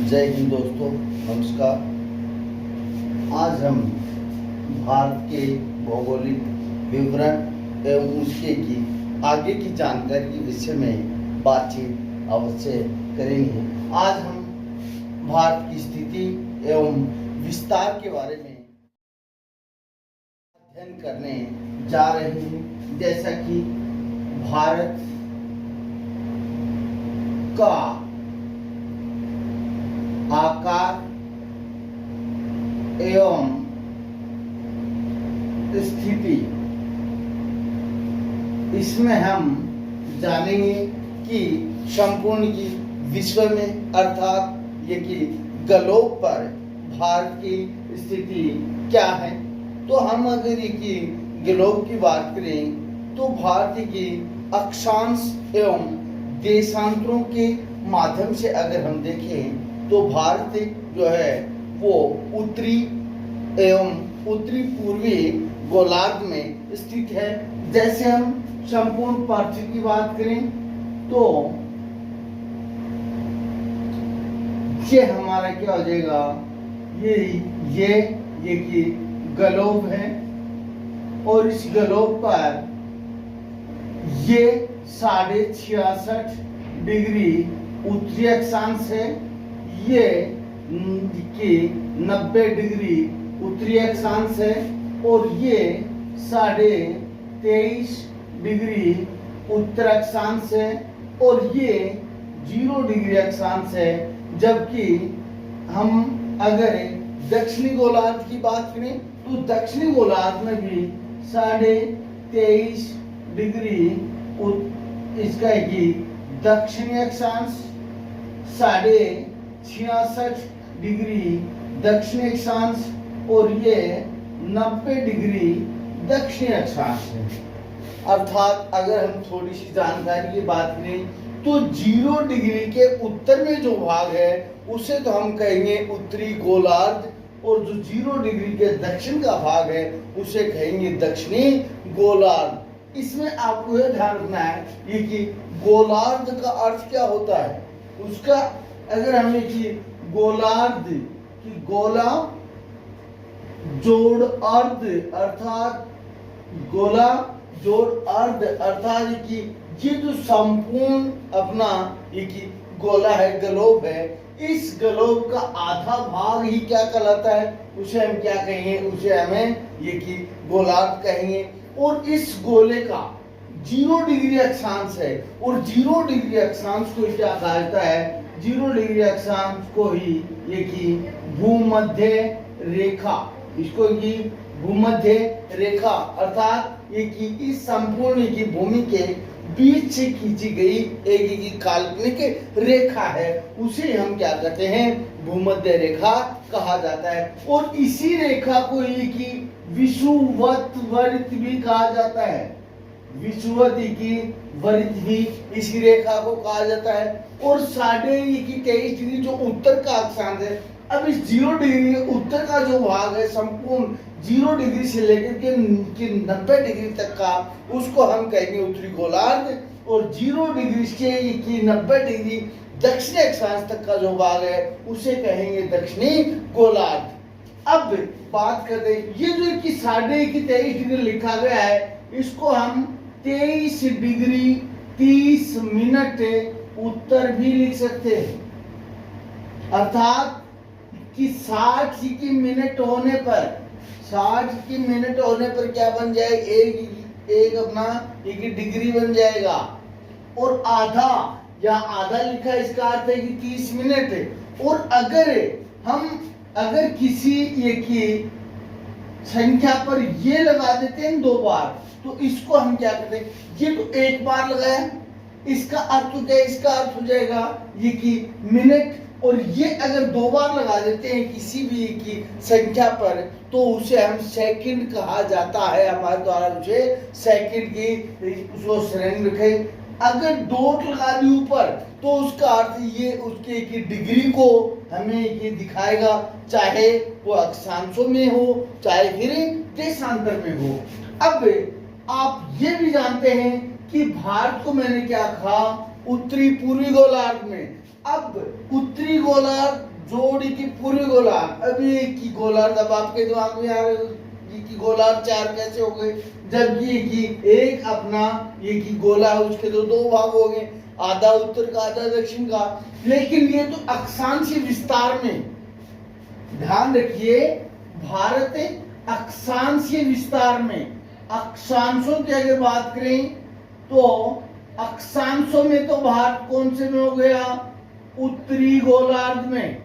जय हिंद दोस्तों, नमस्कार। आज हम भारत के भौगोलिक विवरण एवं उसके की आगे की जानकारी के विषय में बातचीत अवश्य करेंगे। आज हम भारत की स्थिति एवं विस्तार के बारे में अध्ययन करने जा रहे हैं। जैसा कि भारत का आकार एवं स्थिति, इसमें हम जानेंगे कि संपूर्ण की विश्व में अर्थात ये कि ग्लोब पर भारत की स्थिति क्या है। तो हम अगर ये कि ग्लोब की बात करें तो भारत की अक्षांश एवं देशांतरों के माध्यम से अगर हम देखें तो भारत जो है वो उत्तरी एवं उत्तरी पूर्वी गोलार्ध में स्थित है। जैसे हम संपूर्ण पृथ्वी की बात करें तो ये हमारा क्या हो जाएगा, ये कि ग्लोब है और इस ग्लोब पर ये 66.5 डिग्री उत्तरी अक्षांश है, ये कि 90 डिग्री उत्तरी अक्षांश है और ये 23.5 डिग्री उत्तर अक्षांश है और ये 0 डिग्री अक्षांश है। जबकि हम अगर दक्षिणी गोलार्ध की बात करें तो दक्षिणी गोलार्ध में भी 23.5 डिग्री इसका कि दक्षिणी अक्षांश, 66.5 डिग्री दक्षिणी अक्षांश और ये 90 डिग्री दक्षिणी अक्षांश है। अर्थात अगर हम थोड़ी सी जानकारी की बात करें तो 0 डिग्री के उत्तर में जो भाग है उसे तो हम कहेंगे उत्तरी गोलार्ध और जो 0 डिग्री के दक्षिण का भाग है उसे कहेंगे दक्षिणी गोलार्ध। इसमें आपको यह ध्यान रखना है ये कि गोलार्ध का अर्थ क्या होता है। उसका अगर हमें कि गोलार्ध की गोला जोड़ अर्ध अर्थात गोला जोड़ अर्ध अर्थात कि ये जो संपूर्ण अपना ये कि गोला है, ग्लोब है, इस ग्लोब का आधा भाग ही क्या कहलाता है, उसे हम क्या कहेंगे, उसे हमें ये कि गोलार्ध कहेंगे। और इस गोले का 0 डिग्री अक्षांश है और 0 डिग्री अक्षांश को क्या कहा जाता है, 0 डिग्री अक्षांश को ही ये कि भूमध्य रेखा, इसको कि भूमध्य रेखा अर्थात ये कि इस संपूर्ण की भूमि के बीच से खींची गई एक काल्पनिक रेखा है, उसे हम क्या कहते हैं, भूमध्य रेखा कहा जाता है। और इसी रेखा को ये कि विषुवत भी कहा जाता है, विषुवत की वृत्त भी इसी रेखा को कहा जाता है। और 23.5 डिग्री जो उत्तर का अक्षांश है, अब इस 0 डिग्री उत्तर का जो भाग है संपूर्ण 0 डिग्री से लेकर के 90 डिग्री तक का, उसको हम कहेंगे उत्तरी गोलार्ध। और 0 डिग्री से 90 डिग्री दक्षिणी अक्षांश तक का जो भाग है उसे कहेंगे दक्षिणी गोलार्ध। अब बात करते हैं ये जो कि 23.5 डिग्री लिखा गया है, इसको हम 23 डिग्री 30 मिनट उत्तर भी लिख सकते हैं। अर्थात कि 60 की मिनट होने पर, 60 की मिनट होने पर क्या बन जाए, एक अपना एक डिग्री बन जाएगा। और आधा या आधा लिखा, इसका अर्थ है कि 30 मिनट। और अगर किसी ये की संख्या पर ये लगा देते हैं 2 बार, तो इसको हम क्या कहते हैं, ये तो एक बार लगाया, इसका अर्थ क्या है, इसका अर्थ हो जाएगा ये कि मिनट। और ये अगर 2 बार लगा देते हैं किसी भी की संख्या पर तो उसे हम सेकंड कहा जाता है, हमारे द्वारा उसे सेकंड की उसको श्रेणी रखे। अगर डॉट लगा दी ऊपर तो उसका अर्थ ये उसके की डिग्री को हमें ये दिखाएगा, चाहे वो अक्षांशों में हो चाहे फिर देशांतर में हो। अब आप ये भी जानते हैं कि भारत को मैंने क्या कहा, उत्तरी पूर्वी गोलार्ध में। अब उत्तरी गोलार्ध जोड़ की पूरी गोलार्ध। अभी की गोलार्ध अब आपके दिमाग में आ रहे की गोलार्ध 4 कैसे हो गए, जबकि ये की एक अपना ये की गोला है, उसके तो 2 भाग हो गए, आधा उत्तर का आधा दक्षिण का। लेकिन ये तो अक्षांशीय विस्तार में, ध्यान रखिए, भारत अक्षांशीय विस्तार में, अक्षांशों की अगर बात करें तो अक्षांशों में तो भारत कौन से में हो गया, उत्तरी गोलार्ध में।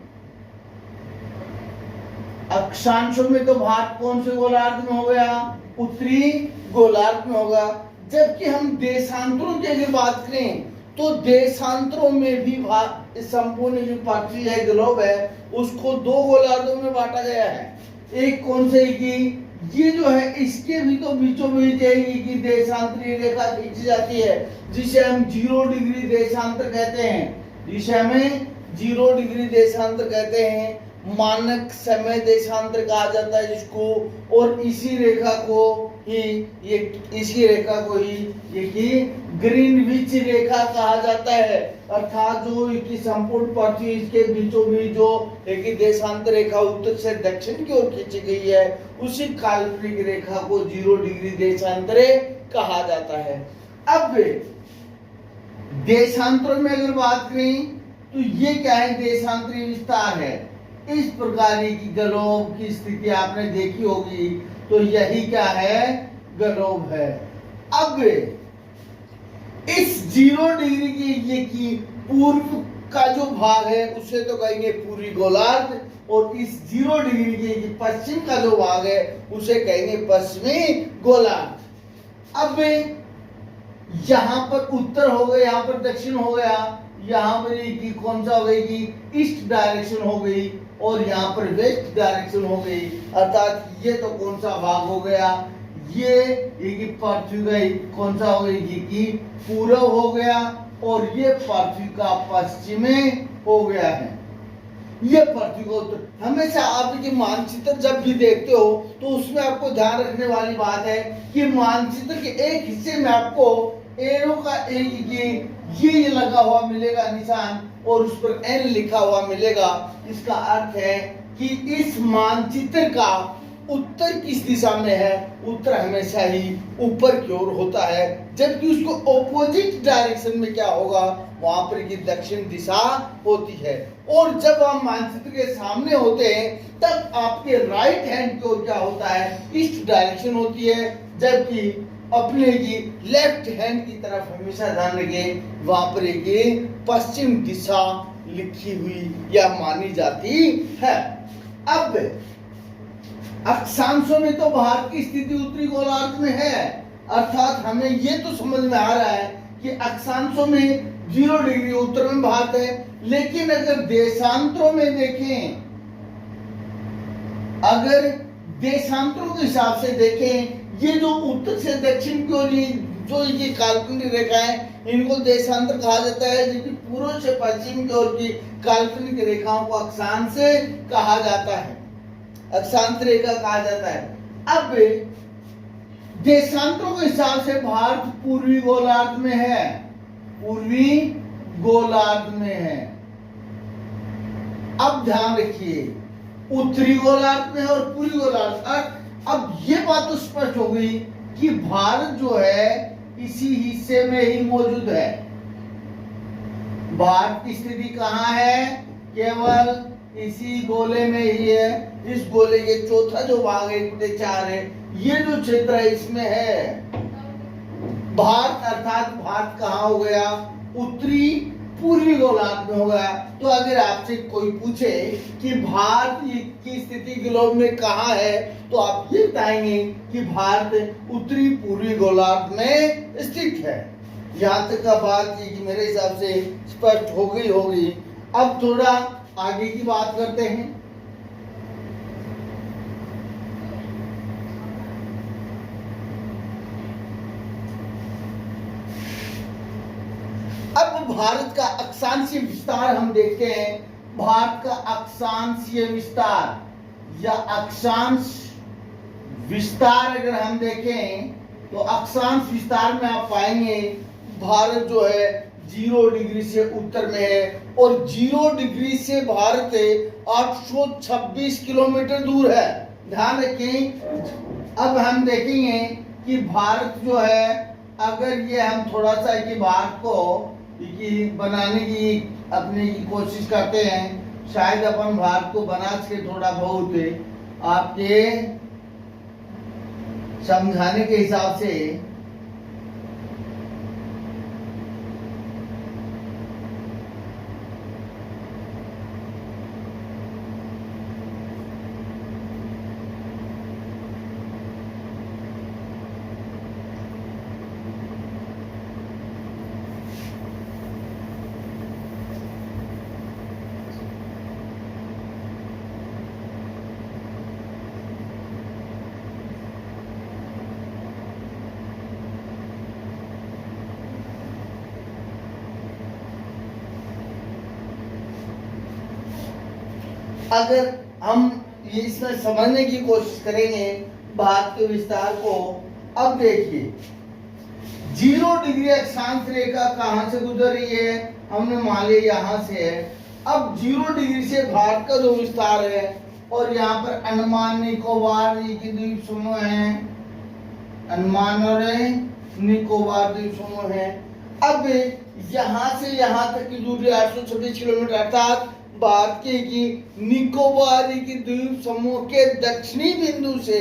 अक्षांशों में तो भारत कौन से गोलार्ध में हो गया, उत्तरी गोलार्ध में होगा। जबकि हम देशांतरों की अगर बात करें तो देशांतरों में भी संपूर्ण जो पृथ्वी है, ग्लोब है, उसको 2 गोलार्धों में बांटा गया है। एक कौन से की ये जो है, इसके भी तो बीचों बीच की देशांतरीय रेखा खींची जाती है, जिसे हम 0 डिग्री देशांतर कहते हैं, जिसे हमें 0 डिग्री देशांतर कहते हैं, मानक समय देशांतर कहा जाता है जिसको। और इसी रेखा को ही ये की ग्रीनविच रेखा कहा जाता है, अर्थात जो की संपूर्ण पृथ्वी इसके बीचों बीच जो एक देशांतर रेखा उत्तर से दक्षिण की ओर खींची गई है, उसी काल्पनिक रेखा को 0 डिग्री देशांतर कहा जाता है। अब देशांतरों में अगर बात करें तो ये क्या है, देशांतरीय विस्तार है। इस प्रकार की ग्लोब की स्थिति आपने देखी होगी, तो यही क्या है, ग्लोब है। अब इस 0 डिग्री की पूर्व का जो भाग है उसे तो कहेंगे पूरी गोलार्ध, और इस 0 डिग्री की पश्चिम का जो भाग है उसे कहेंगे पश्चिमी गोलार्ध। अब यहां पर उत्तर हो गया, यहां पर दक्षिण हो गया, यहां पर की कौन सा हो गई कि ईस्ट डायरेक्शन हो गई, और यहाँ पर वेस्ट डायरेक्शन हो गई। अर्थात ये तो कौन सा भाग हो गया, ये पृथ्वी का कौन सा हो गई कि पूर्व हो गया, और ये पृथ्वी का पश्चिमी हो गया है। ये पृथ्वी को उत्तर। हमेशा आप ये मानचित्र जब भी देखते हो तो उसमें आपको ध्यान रखने वाली बात है कि मानचित्र के एक हिस्से में आपको एरो का एक ये लगा हुआ मिलेगा निशान, और उस पर एन लिखा हुआ मिलेगा। इसका अर्थ है कि इस मानचित्र का उत्तर किस दिशा में है, उत्तर हमेशा ही ऊपर की ओर होता है, जबकि उसको ऑपोजिट डायरेक्शन में क्या होगा, वहां पर की दक्षिण दिशा होती है। और जब आप मानचित्र के सामने होते हैं तब आपके राइट हैंड की ओर क्या होता है, ईस्ट डायरेक्शन होती है, जबकि अपने की लेफ्ट हैंड की तरफ हमेशा ध्यान रखें, वहां पर एक पश्चिम दिशा लिखी हुई या मानी जाती है। अब अक्षांशों में तो भारत की स्थिति उत्तरी गोलार्ध में है, अर्थात हमें ये तो समझ में आ रहा है कि अक्षांशों में 0 डिग्री उत्तर में भारत है। लेकिन अगर देशांतरों में देखें, अगर देशांतरों के हिसाब से देखें, ये जो उत्तर से दक्षिण की ओर जो ये काल्पनिक रेखा है, इनको देशांतर कहा जाता है, जबकि पूर्व से पश्चिम की ओर की काल्पनिक रेखाओं को अक्षांश कहा जाता है, अक्षांश रेखा कहा जाता है। अब देशांतरों के हिसाब से भारत पूर्वी गोलार्ध में है, पूर्वी गोलार्ध में है। अब ध्यान रखिए, उत्तरी गोलार्ध में और पूर्वी गोलार्ध। अब ये बात तो स्पष्ट हो गई कि भारत जो है इसी हिस्से में ही मौजूद है। भारत की स्थिति कहाँ है, केवल इसी गोले में ही है। इस गोले के चौथा जो भाग है 1/4 है, ये जो क्षेत्र है इसमें है भारत। अर्थात भारत कहाँ हो गया, उत्तरी पूर्वी गोलार्ध में हो गया। तो अगर आपसे कोई पूछे कि भारत की स्थिति ग्लोब में कहाँ है, तो आप ये बताएंगे कि भारत उत्तरी पूर्वी गोलार्ध में स्थित है। यहाँ तक का बात ये कि मेरे हिसाब से स्पष्ट हो गई होगी। अब थोड़ा आगे की बात करते हैं। अब भारत का अक्षांशीय विस्तार हम देखते हैं। भारत का अक्षांशीय विस्तार या अक्षांश विस्तार अगर हम देखें तो अक्षांश विस्तार में आप पाएंगे भारत जो है 0 डिग्री से उत्तर में है और 0 डिग्री से भारत 826 किलोमीटर दूर है। ध्यान रखें। अब हम देखेंगे कि भारत जो है, अगर ये हम थोड़ा सा कि भारत को बनाने की अपनी कोशिश करते हैं, शायद अपन भारत को बना सके थोड़ा बहुत आपके समझाने के हिसाब से। अगर हम इसमें समझने की कोशिश करेंगे भारत के विस्तार को, अब देखिए 0 डिग्री अक्षांश रेखा कहां से गुजर रही है, हमने मान लिया यहां से है। अब 0 डिग्री से भारत का जो विस्तार है, और यहाँ पर अंडमान निकोबार के द्वीप समूह है, अंडमान और निकोबार द्वीप समूह है। अब यहाँ से यहाँ तक की दूरी 826 किलोमीटर, अर्थात भारत के निकोबार के द्वीप समूह के दक्षिणी बिंदु से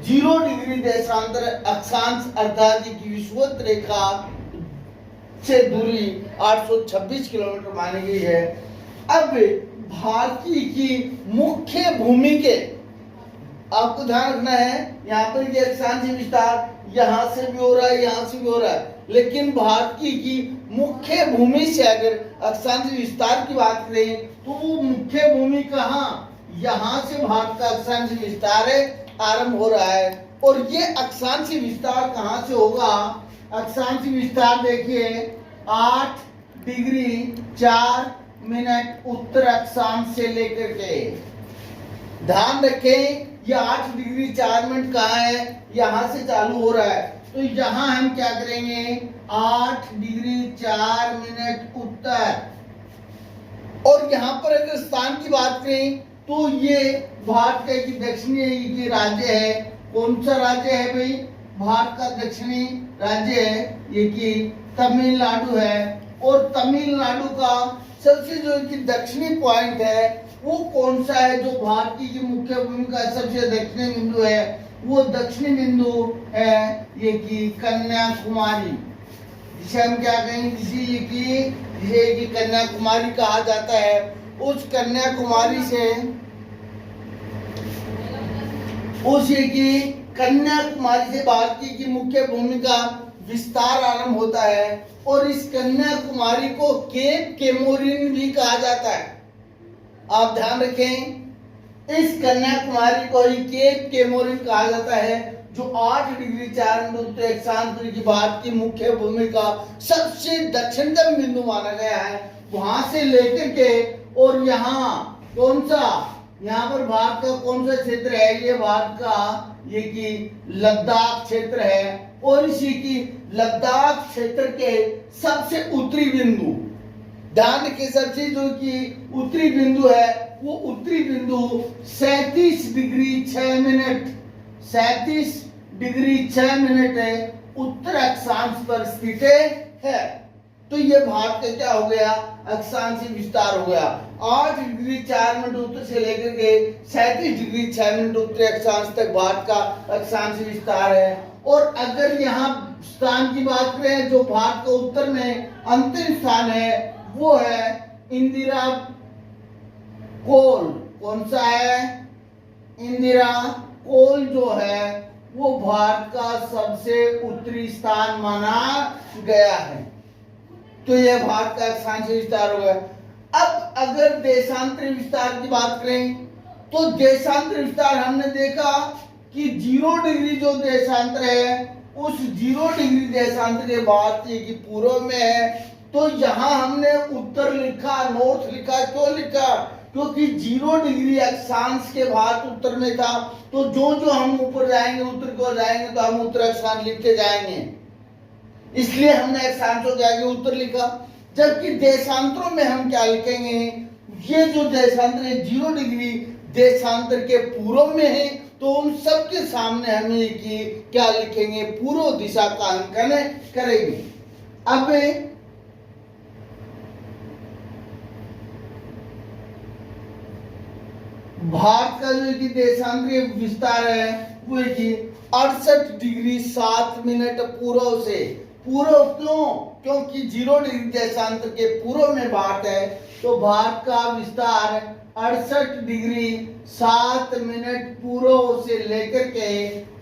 0 डिग्री देशांतर अक्षांश अर्थात विषुवत रेखा से दूरी 826 किलोमीटर मानी गई है। अब भारत की मुख्य भूमि के, आपको ध्यान रखना है, यहाँ पर ये अक्षांश विस्तार यहाँ से भी हो रहा है, यहाँ से भी हो रहा है, लेकिन भारत की मुख्य भूमि से अगर अक्षांश विस्तार की बात करें तो वो मुख्य भूमि कहाँ, यहाँ से भारत का अक्षांश विस्तार आरंभ हो रहा है। और ये अक्षांश विस्तार कहाँ से होगा, अक्षांश विस्तार देखिए 8 डिग्री 4 मिनट उत्तर अक्षांश से लेकर के, ध्यान रखें ये 8 डिग्री 4 मिनट कहाँ है, यहाँ से चालू हो रहा है। तो यहाँ हम क्या करेंगे, 8 डिग्री 4 मिनट उत्तर। और यहाँ पर अगर स्थान की बात करें तो ये भारत का एक दक्षिणी राज्य है। कौन सा राज्य है भाई, भारत का दक्षिणी राज्य है ये कि तमिलनाडु है। और तमिलनाडु का सबसे जो दक्षिणी पॉइंट है वो कौन सा है, जो भारत की मुख्य भूमि का सबसे दक्षिणी बिंदु है, वो दक्षिणी बिंदु है ये कि कन्याकुमारी, जिसे हम क्या कहेंगे, जिसे कि कन्याकुमारी कहा जाता है। उस कन्याकुमारी से भारत की मुख्य भूमि का विस्तार आरंभ होता है। और इस कन्याकुमारी को केप केमोरिन भी कहा जाता है। आप ध्यान रखें, इस कन्याकुमारी को ही केप केमोरिन कहा जाता है, जो 8 डिग्री 4 मिनट उत्तर अक्षांश की भारत की मुख्य भूमि का सबसे दक्षिणतम बिंदु माना गया है। वहां से लेकर के और यहाँ कौन सा, यहाँ पर भारत का कौन सा क्षेत्र है, ये भारत का ये कि लद्दाख क्षेत्र है। और इसी की लद्दाख क्षेत्र के सबसे उत्तरी बिंदु, ध्यान के सबसे जो कि उत्तरी बिंदु है, वो उत्तरी बिंदु 37 डिग्री 6 मिनट 37 डिग्री 6 मिनट है उत्तर अक्षांश पर स्थित है। तो ये भारत का क्या हो गया, अक्षांशी विस्तार हो गया। 8 डिग्री 4 मिनट उत्तर से लेकर के 37 डिग्री 6 मिनट उत्तरी अक्षांश तक भारत का अक्षांशी विस्तार है। और अगर यहाँ स्थान की बात करें, जो भारत का उत्तर में अंतिम स्थान है वो है इंदिरा कोल। कौन सा है, इंदिरा कोल जो है वो भारत का सबसे उत्तरी स्थान माना गया है। तो यह भारत का अक्षांशीय विस्तार हो गया। अब अगर देशांतर विस्तार की बात करें तो देशांतर विस्तार हमने देखा कि 0 डिग्री जो देशांतर है, उस 0 डिग्री देशांतर के बाद की पूर्व में है। तो यहाँ हमने उत्तर लिखा, नॉर्थ लिखा, क्यों लिखा, क्योंकि 0 डिग्री अक्षांश के भारत उत्तर में था। तो जो जो हम ऊपर जाएंगे, उत्तर को जाएंगे, तो हम उत्तर अक्षांश लिखते जाएंगे। इसलिए हमने अक्षांशों के आगे उत्तर लिखा। जबकि देशांतरों में हम क्या लिखेंगे, ये जो देशांतर है 0 डिग्री देशांतर के पूर्व में है, तो उन सबके सामने हम ये कि क्या लिखेंगे, पूर्व दिशा का अंकन करेंगे। अब भारत का जो कि देशांतरीय विस्तार है वो है कि 68 डिग्री 7 मिनट पूर्व से। पूर्व क्यों? क्योंकि 0 डिग्री देशांतर के पूर्व में भारत है, तो भारत का विस्तार 68 डिग्री 7 मिनट पूर्व से लेकर के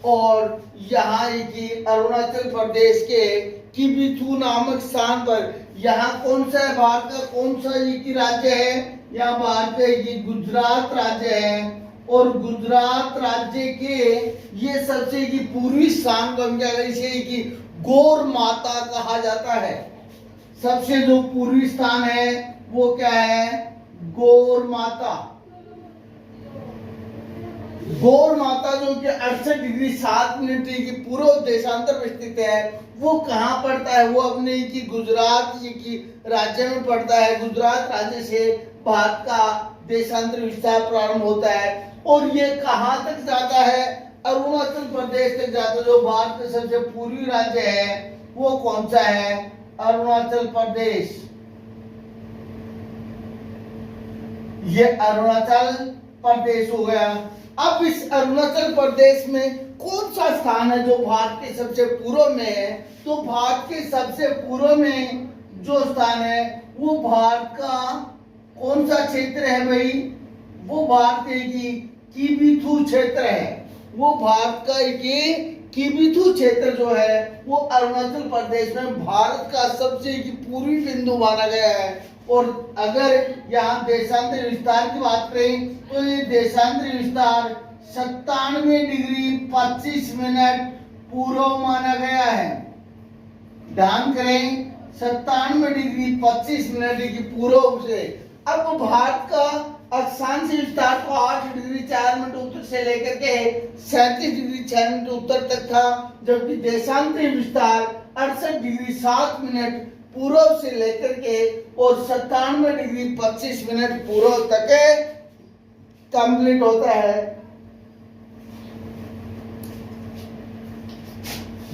और यहाँ की अरुणाचल प्रदेश के किबिथु नामक स्थान पर, यहाँ कौन सा है भारत का, कौन सा ये की राज्य है, यहाँ भारत का ये गुजरात राज्य है। और गुजरात राज्य के ये सबसे की पूर्वी स्थान को हम क्या करें, इसे की गौर माता कहा जाता है। सबसे जो पूर्वी स्थान है वो क्या है, गौर माता। गौर माता जो कि 68 डिग्री 7 मिनट की पूर्व देशांतर में स्थित है, वो कहाँ पड़ता है, वो अपने की गुजरात की राज्य में पड़ता है। गुजरात राज्य से भारत का देशांतर विस्तार प्रारंभ होता है और ये कहाँ तक जाता है, अरुणाचल प्रदेश तक जाता है। जो भारत का सबसे पूर्वी राज्य है वो कौन सा है, अरुणाचल प्रदेश। ये अरुणाचल प्रदेश हो गया। अब इस अरुणाचल प्रदेश में कौन सा स्थान है जो भारत के सबसे पूर्व में है, तो भारत के सबसे पूर्व में जो स्थान है वो भारत का कौन सा क्षेत्र है भाई, वो भारत की किबिथु क्षेत्र है। वो भारत का ये किबिथु क्षेत्र जो है वो अरुणाचल प्रदेश में भारत का सबसे पूर्वी बिंदु माना गया है। और अगर यहाँ देशांतरी विस्तार की बात करें तो ये देशांतरी विस्तार 97 डिग्री 25 मिनट पूर्व माना गया है। ध्यान करें, 97 डिग्री 25 मिनट की पूर्व से। अब भारत का अक्षांश विस्तार तो 8 डिग्री 4 मिनट उत्तर से लेकर के 37 डिग्री 6 मिनट उत्तर तक था, जबकि देशांतरी विस्तार 68 डिग्री 7 मिनट पूर्व से लेकर के और 97 डिग्री 25 मिनट पूर्व तक कंप्लीट होता है।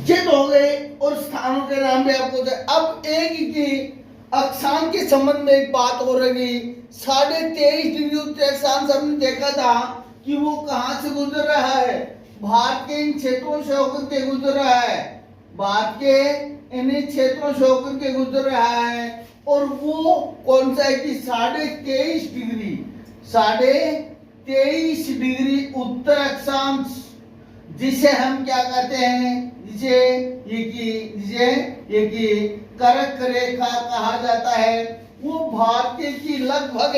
ये तो हो गए और स्थानों के नाम भी आपको दे। अब एक की अक्षांश के संबंध में एक बात हो रही, 23.5 डिग्री उत्तरी अक्षांश हमने देखा था कि वो कहां से गुजर रहा है, भारत के इन क्षेत्रों से होकर के गुजर रहा है। भारत के इन क्षेत्रों से होकर के गुजर रहा है और वो कौन सा है कि 23.5 डिग्री 23.5 डिग्री उत्तर अक्षांश, जिसे हम क्या कहते हैं, जिसे ये की कर्क रेखा कहा जाता है। वो भारत की लगभग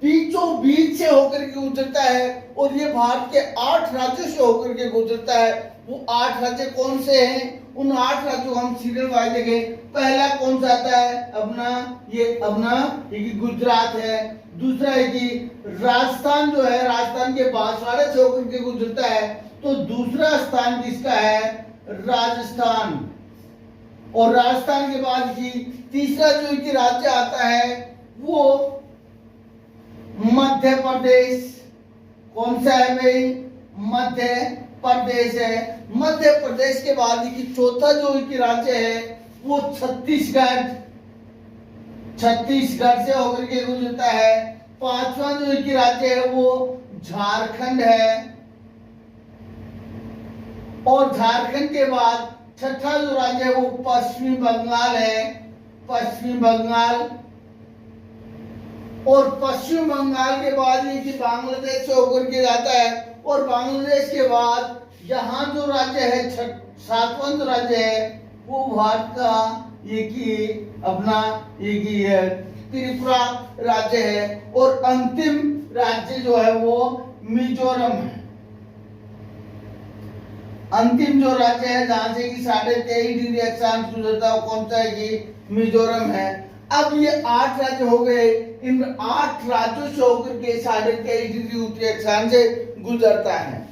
बीचों बीच से होकर के गुजरता है और ये भारत के 8 राज्यों से होकर के गुजरता है। वो 8 राज्य कौन से हैं, उन 8 राज्यों को हम सीरियल वाइज देखें। पहला कौन सा आता है, अपना ये गुजरात है। दूसरा है कि राजस्थान जो है, राजस्थान के बांसवाड़ा से होकर के गुजरता है। तो दूसरा स्थान किसका है, राजस्थान। और राजस्थान के बाद की तीसरा जो कि राज्य आता है वो मध्य प्रदेश। कौन सा है भाई, मध्य प्रदेश है। मध्य प्रदेश के बाद की चौथा जो कि राज्य है वो छत्तीसगढ़ से होकर के गुजरता है। पांचवा जो कि राज्य है वो झारखंड है। और झारखंड के बाद छठा जो राज्य है वो पश्चिमी बंगाल है, पश्चिमी बंगाल। और पश्चिम बंगाल के बाद ये कि बांग्लादेश से होकर के जाता है। और बांग्लादेश के बाद यहाँ जो राज्य है, सातवां जो राज्य है वो भारत का ये कि अपना ये कि त्रिपुरा राज्य है। और अंतिम राज्य जो है वो मिजोरम है। अंतिम जो राज्य है जहां से कि 23.5 डिग्री अक्षांश गुजरता है कौन सा है कि मिजोरम है। अब ये 8 राज्य हो गए, इन 8 राज्यों से होकर के 23.5 डिग्री उत्तरी अक्षांश से गुजरता है।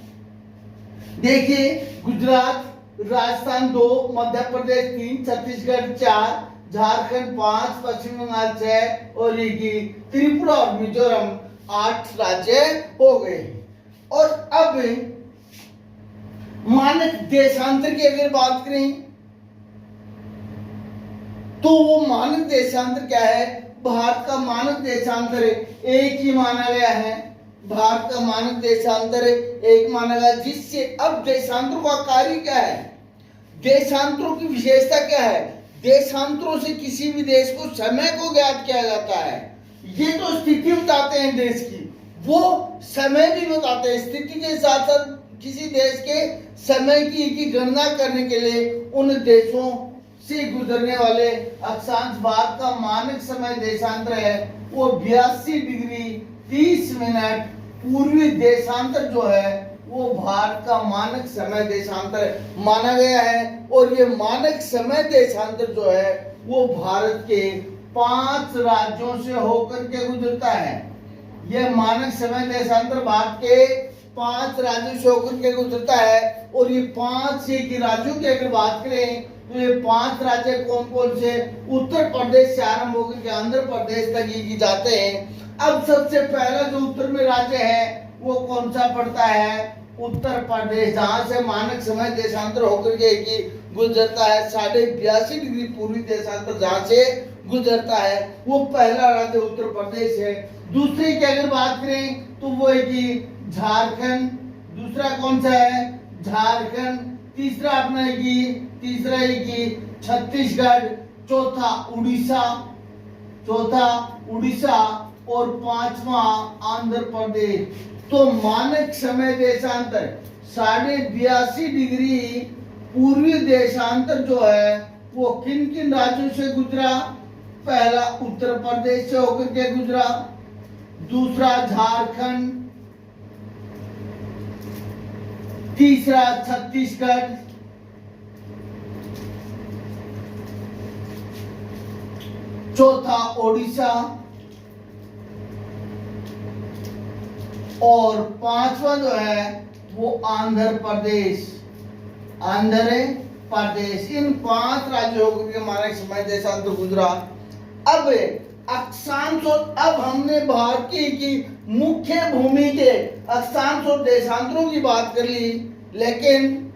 देखिए गुजरात राजस्थान 2, मध्य प्रदेश 3, छत्तीसगढ़ 4, झारखंड 5, पश्चिम बंगाल 6 और ये की त्रिपुरा और मिजोरम 8 राज्य हो गए। और अब मानक देशांतर की अगर बात करें तो वो मानक देशांतर क्या है? भारत का मानक देशांतर एक ही माना गया है। भारत का मानक देशांतर एक माना गया, जिससे अब देशांतरों का कार्य क्या है? देशांतरों की विशेषता क्या है? देशांतरों से किसी भी देश को समय को ज्ञात किया जाता है। ये तो स्थिति बताते हैं देश की, वो समय भी बताते हैं। स्थिति के साथ साथ किसी देश के समय की गणना करने के लिए उन देशों से गुजरने वाले अक्षांश भारत का मानक समय देशांतर है वो 82 डिग्री 30 मिनट पूर्वी देशांतर जो है वो भारत का मानक समय देशांतर माना गया है। और ये मानक समय देशांतर जो है वो भारत के 5 राज्यों से होकर के गुजरता है। ये मानक समय देशांतर भारत के 5 राज्यों से होकर के गुजरता है। और ये 5 राज्यों की अगर बात करें तो ये 5 राज्य कौन कौन से? उत्तर प्रदेश से आरंभ होकर के आंध्र प्रदेश तक ये जाते हैं। अब सबसे पहला जो उत्तर में राज्य है वो कौन सा पड़ता है? उत्तर प्रदेश, जहां से मानक समय देशांतर होकर के गुजरता है। 82.5 डिग्री पूर्वी देशांतर जहां से गुजरता है वो पहला राज्य उत्तर प्रदेश है। दूसरे की अगर बात करें तो वो है कि झारखंड, दूसरा कौन सा है? झारखंड। तीसरा अपना है कि छत्तीसगढ़, चौथा उड़ीसा और 5वां आंध्र प्रदेश। तो मानक समय देशांतर 82.5 डिग्री पूर्वी देशांतर जो है वो किन किन राज्यों से गुजरा? पहला उत्तर प्रदेश से होकर के गुजरा, दूसरा झारखंड, तीसरा छत्तीसगढ़, चौथा ओडिशा और 5वां जो है वो आंध्र प्रदेश। इन 5 राज्यों के मानक समय देशांतर गुजरा। अब अक्षांश और अब हमने भारत की मुख्य भूमि के अक्षांश और देशांतरों की बात कर ली, लेकिन